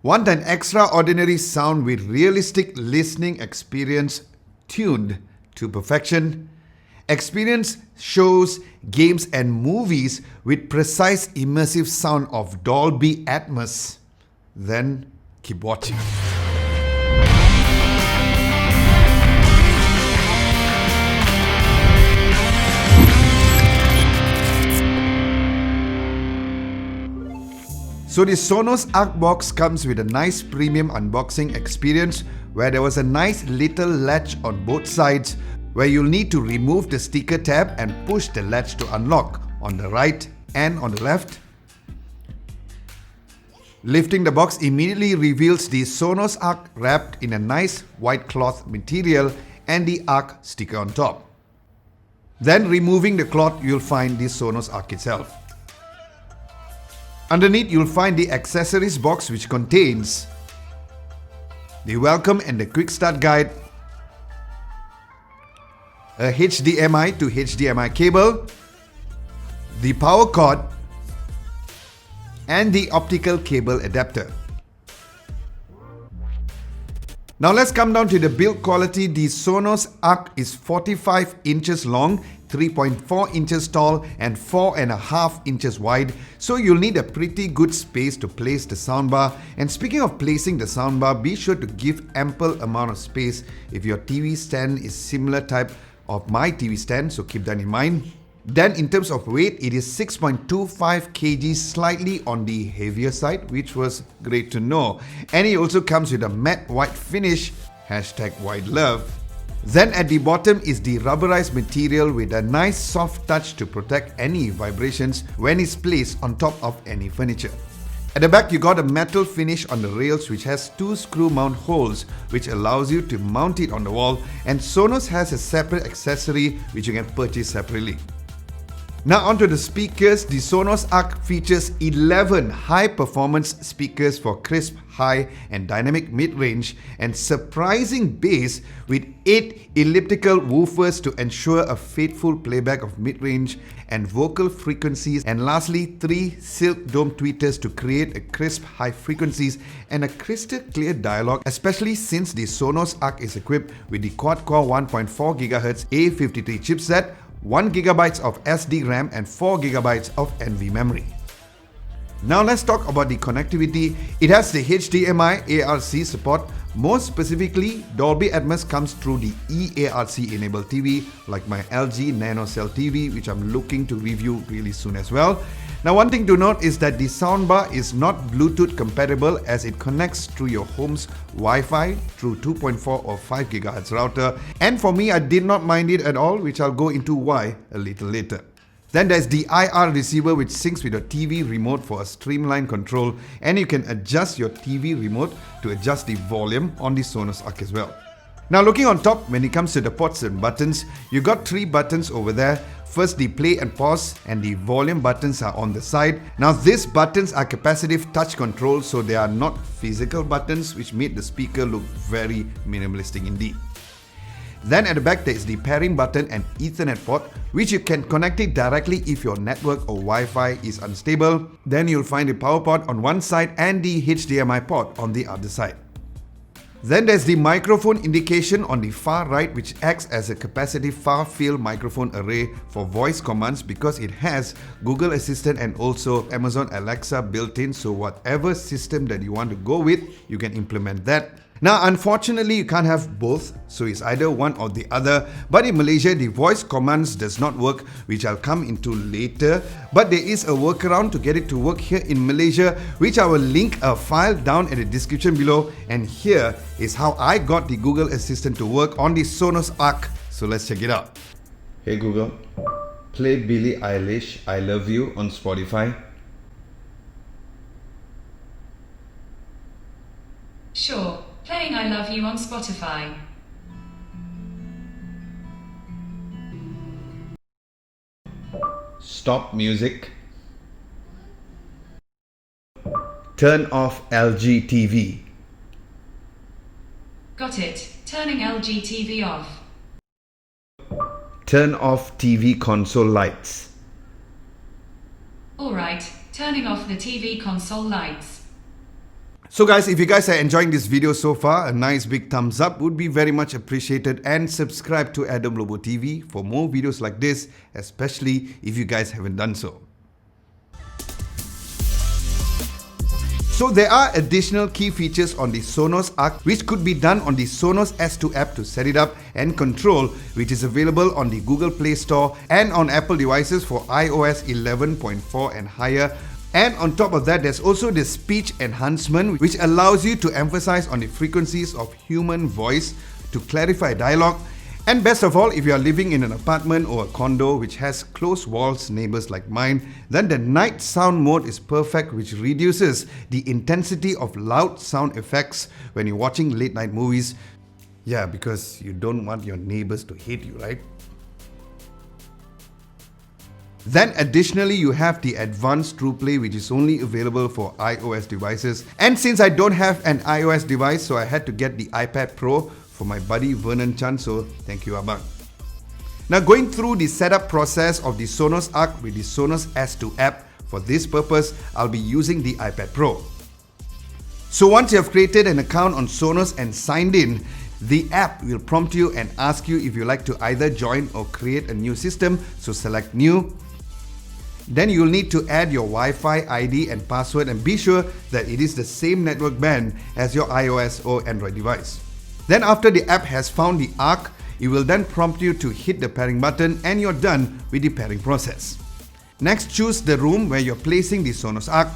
Want an extraordinary sound with realistic listening experience tuned to perfection? Experience shows, games and movies with precise immersive sound of Dolby Atmos. Then keep watching. So the Sonos Arc box comes with a nice premium unboxing experience where there was a nice little latch on both sides where you'll need to remove the sticker tab and push the latch to unlock on the right and on the left. Lifting the box immediately reveals the Sonos Arc wrapped in a nice white cloth material and the Arc sticker on top. Then removing the cloth, you'll find the Sonos Arc itself. Underneath, you'll find the accessories box which contains the welcome and the quick start guide, a HDMI to HDMI cable, the power cord, and the optical cable adapter. Now let's come down to the build quality. The Sonos Arc is 45 inches long, 3.4 inches tall and 4.5 inches wide, so you'll need a pretty good space to place the soundbar. And speaking of placing the soundbar, be sure to give ample amount of space if your TV stand is similar type of my TV stand, so keep that in mind. Then in terms of weight, it is 6.25 kg, slightly on the heavier side, which was great to know. And it also comes with a matte white finish, #whitelove. Then at the bottom is the rubberized material with a nice soft touch to protect any vibrations when it's placed on top of any furniture. At the back, you got a metal finish on the rails which has 2 screw mount holes which allows you to mount it on the wall, and Sonos has a separate accessory which you can purchase separately. Now onto the speakers. The Sonos Arc features 11 high-performance speakers for crisp, high and dynamic mid-range, and surprising bass with 8 elliptical woofers to ensure a faithful playback of mid-range and vocal frequencies, and lastly 3 silk dome tweeters to create a crisp high frequencies and a crystal clear dialogue, especially since the Sonos Arc is equipped with the quad-core 1.4 GHz A53 chipset, 1 GB of SD RAM and 4 GB of NV memory. Now let's talk about the connectivity. It has the HDMI ARC support. More specifically, Dolby Atmos comes through the eARC enabled TV like my LG NanoCell TV, which I'm looking to review really soon as well. Now one thing to note is that the soundbar is not Bluetooth compatible as it connects through your home's Wi-Fi through 2.4 or 5 GHz router, and for me I did not mind it at all, which I'll go into why a little later. Then there's the IR receiver which syncs with your TV remote for a streamlined control, and you can adjust your TV remote to adjust the volume on the Sonos Arc as well. Now looking on top, when it comes to the ports and buttons, you got 3 buttons over there. First, the play and pause and the volume buttons are on the side. Now these buttons are capacitive touch control, so they are not physical buttons, which made the speaker look very minimalistic indeed. Then at the back there is the pairing button and Ethernet port, which you can connect it directly if your network or Wi-Fi is unstable. Then you'll find the power port on one side and the HDMI port on the other side. Then there's the microphone indication on the far right, which acts as a capacitive far-field microphone array for voice commands because it has Google Assistant and also Amazon Alexa built in, so whatever system that you want to go with, you can implement that. Now unfortunately you can't have both, so it's either one or the other, but in Malaysia the voice commands does not work, which I'll come into later, but there is a workaround to get it to work here in Malaysia, which I will link a file down in the description below, and here is how I got the Google Assistant to work on the Sonos Arc, so let's check it out. Hey Google, play Billie Eilish I Love You on Spotify. Sure. Playing I Love You on Spotify. Stop music. Turn off LG TV. Got it. Turning LG TV off. Turn off TV console lights. Alright, turning off the TV console lights. So guys, if you guys are enjoying this video so far, a nice big thumbs up would be very much appreciated, and subscribe to Adam Lobo TV for more videos like this, especially if you guys haven't done so. So there are additional key features on the Sonos Arc which could be done on the Sonos S2 app to set it up and control, which is available on the Google Play Store and on Apple devices for iOS 11.4 and higher. And on top of that, there's also the speech enhancement, which allows you to emphasize on the frequencies of human voice to clarify dialogue. And best of all, if you are living in an apartment or a condo which has close walls, neighbors like mine, then the night sound mode is perfect, which reduces the intensity of loud sound effects when you're watching late night movies. Yeah, because you don't want your neighbors to hate you, right? Then additionally, you have the advanced TruePlay, which is only available for iOS devices. And since I don't have an iOS device, so I had to get the iPad Pro for my buddy Vernon Chan, so thank you Abang. Now going through the setup process of the Sonos Arc with the Sonos S2 app, for this purpose, I'll be using the iPad Pro. So once you have created an account on Sonos and signed in, the app will prompt you and ask you if you like to either join or create a new system, so select new. Then you'll need to add your Wi-Fi ID and password and be sure that it is the same network band as your iOS or Android device. Then after the app has found the Arc, it will then prompt you to hit the pairing button and you're done with the pairing process. Next, choose the room where you're placing the Sonos Arc.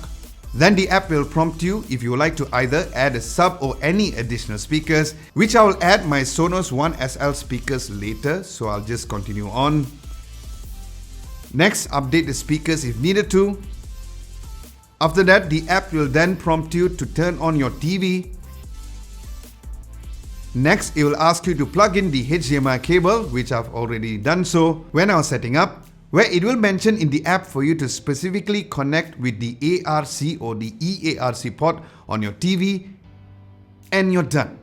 Then the app will prompt you if you would like to either add a sub or any additional speakers, which I will add my Sonos One SL speakers later, so I'll just continue on. Next, update the speakers if needed to. After that, the app will then prompt you to turn on your TV. Next, it will ask you to plug in the HDMI cable, which I've already done so when I was setting up, where it will mention in the app for you to specifically connect with the ARC or the EARC port on your TV, and you're done.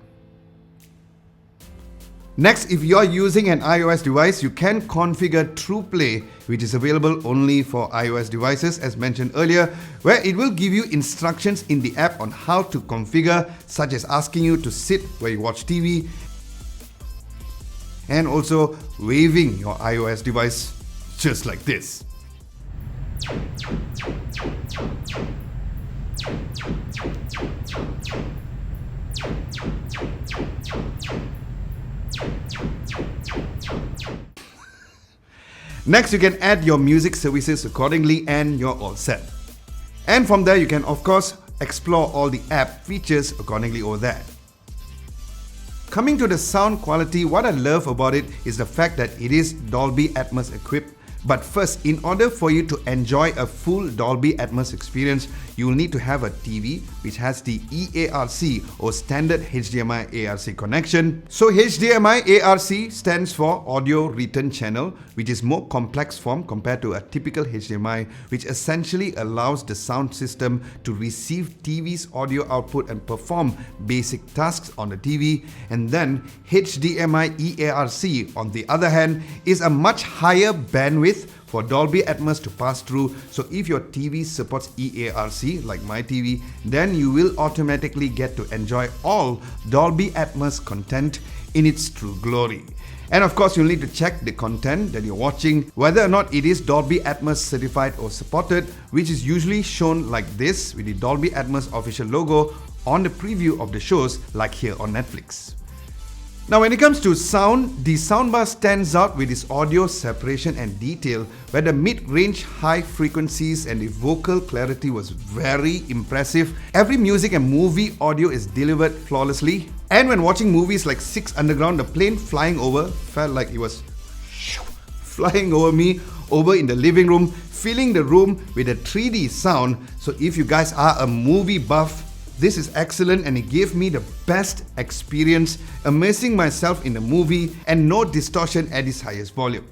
Next, if you're using an iOS device, you can configure TruePlay, which is available only for iOS devices as mentioned earlier, where it will give you instructions in the app on how to configure, such as asking you to sit where you watch TV and also waving your iOS device just like this. Next, you can add your music services accordingly and you're all set. And from there, you can of course explore all the app features accordingly over there. Coming to the sound quality, what I love about it is the fact that it is Dolby Atmos equipped. But first, in order for you to enjoy a full Dolby Atmos experience, you will need to have a TV which has the EARC or standard HDMI ARC connection. So HDMI ARC stands for Audio Return Channel, which is more complex form compared to a typical HDMI, which essentially allows the sound system to receive TV's audio output and perform basic tasks on the TV. And then HDMI EARC, on the other hand, is a much higher bandwidth for Dolby Atmos to pass through. So if your TV supports EARC like my TV, then you will automatically get to enjoy all Dolby Atmos content in its true glory. And of course, you'll need to check the content that you're watching, whether or not it is Dolby Atmos certified or supported, which is usually shown like this with the Dolby Atmos official logo on the preview of the shows like here on Netflix. Now when it comes to sound, the soundbar stands out with its audio separation and detail, where the mid-range high frequencies and the vocal clarity was very impressive. Every music and movie audio is delivered flawlessly. And when watching movies like Six Underground, the plane flying over felt like it was flying over me over in the living room, filling the room with a 3D sound. So if you guys are a movie buff, this is excellent and it gave me the best experience, immersing myself in the movie and no distortion at its highest volume.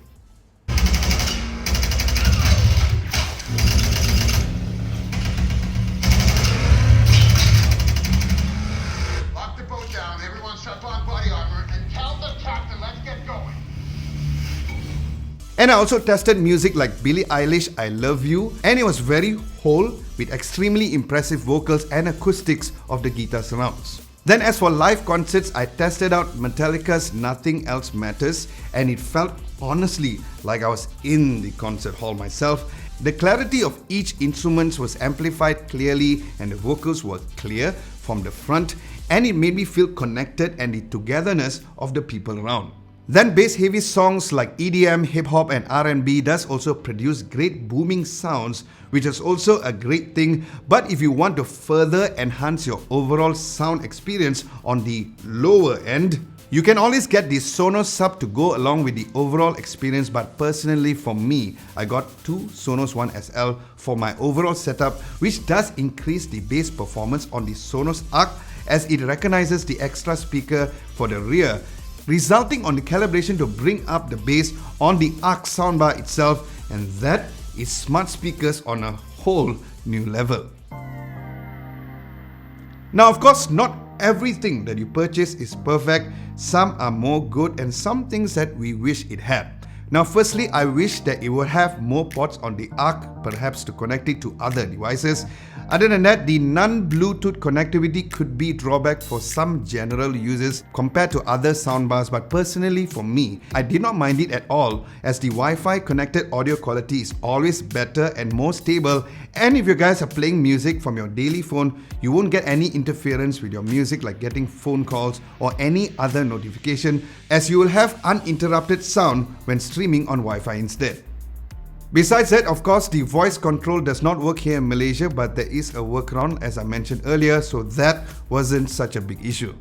Lock the boat down, everyone strap on body armor, and tell the captain let's get going. And I also tested music like Billie Eilish, I Love You, and it was very whole with extremely impressive vocals and acoustics of the guitar surrounds. Then as for live concerts, I tested out Metallica's Nothing Else Matters, and it felt honestly like I was in the concert hall myself. The clarity of each instrument was amplified clearly and the vocals were clear from the front, and it made me feel connected and the togetherness of the people around. Then bass-heavy songs like EDM, hip-hop and R&B does also produce great booming sounds, which is also a great thing. But if you want to further enhance your overall sound experience on the lower end, you can always get the Sonos sub to go along with the overall experience. But personally for me, I got two Sonos One SL for my overall setup, which does increase the bass performance on the Sonos Arc as it recognizes the extra speaker for the rear, resulting on the calibration to bring up the bass on the Arc soundbar itself, and that is smart speakers on a whole new level. Now of course, not everything that you purchase is perfect. Some are more good and some things that we wish it had. Now firstly, I wish that it would have more ports on the Arc, perhaps to connect it to other devices. Other than that, the non-Bluetooth connectivity could be a drawback for some general users compared to other soundbars, but personally for me, I did not mind it at all as the Wi-Fi connected audio quality is always better and more stable, and if you guys are playing music from your daily phone, you won't get any interference with your music like getting phone calls or any other notification, as you will have uninterrupted sound when streaming on Wi-Fi instead. Besides that, of course, the voice control does not work here in Malaysia, but there is a workaround as I mentioned earlier, so that wasn't such a big issue.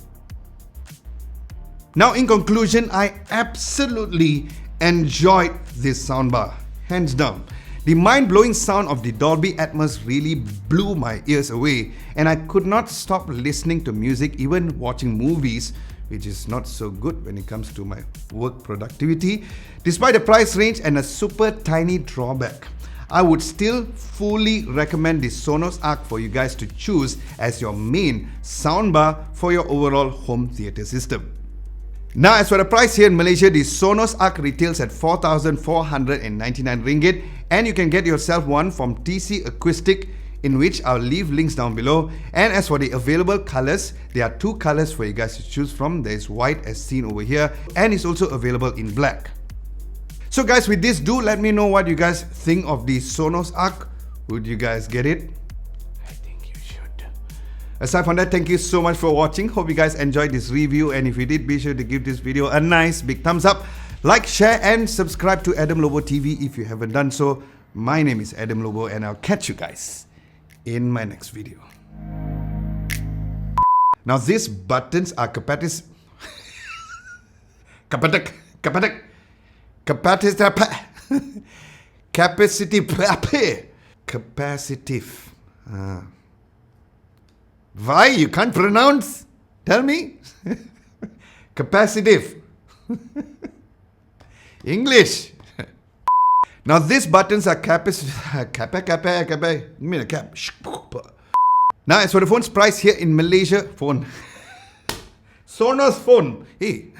Now in conclusion, I absolutely enjoyed this soundbar, hands down. The mind-blowing sound of the Dolby Atmos really blew my ears away, and I could not stop listening to music, even watching movies, which is not so good when it comes to my work productivity. Despite the price range and a super tiny drawback, I would still fully recommend the Sonos Arc for you guys to choose as your main soundbar for your overall home theatre system. Now as for the price here in Malaysia, the Sonos Arc retails at 4,499 ringgit, and you can get yourself one from TC Acoustic, in which I'll leave links down below. And as for the available colors, there are two colors for you guys to choose from. There is white as seen over here, and it's also available in black. So guys, with this, do let me know what you guys think of the Sonos Arc. Would you guys get it? I think you should. Aside from that, thank you so much for watching. Hope you guys enjoyed this review, and if you did, be sure to give this video a nice big thumbs up. Like, share and subscribe to Adam Lobo TV if you haven't done so. My name is Adam Lobo, and I'll catch you guys in my next video. Now these buttons are capacitive. Why you can't pronounce? Tell me. Capacitive. English. Now these buttons are capacitive. Give me the cap. Now as for the phone's price here in Malaysia, phone. Sonos phone. Hey,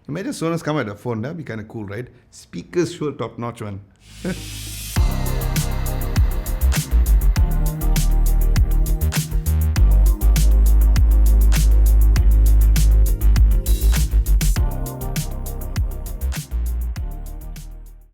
imagine Sonos come with a phone. That'd be kind of cool, right? Speakers sure top notch one.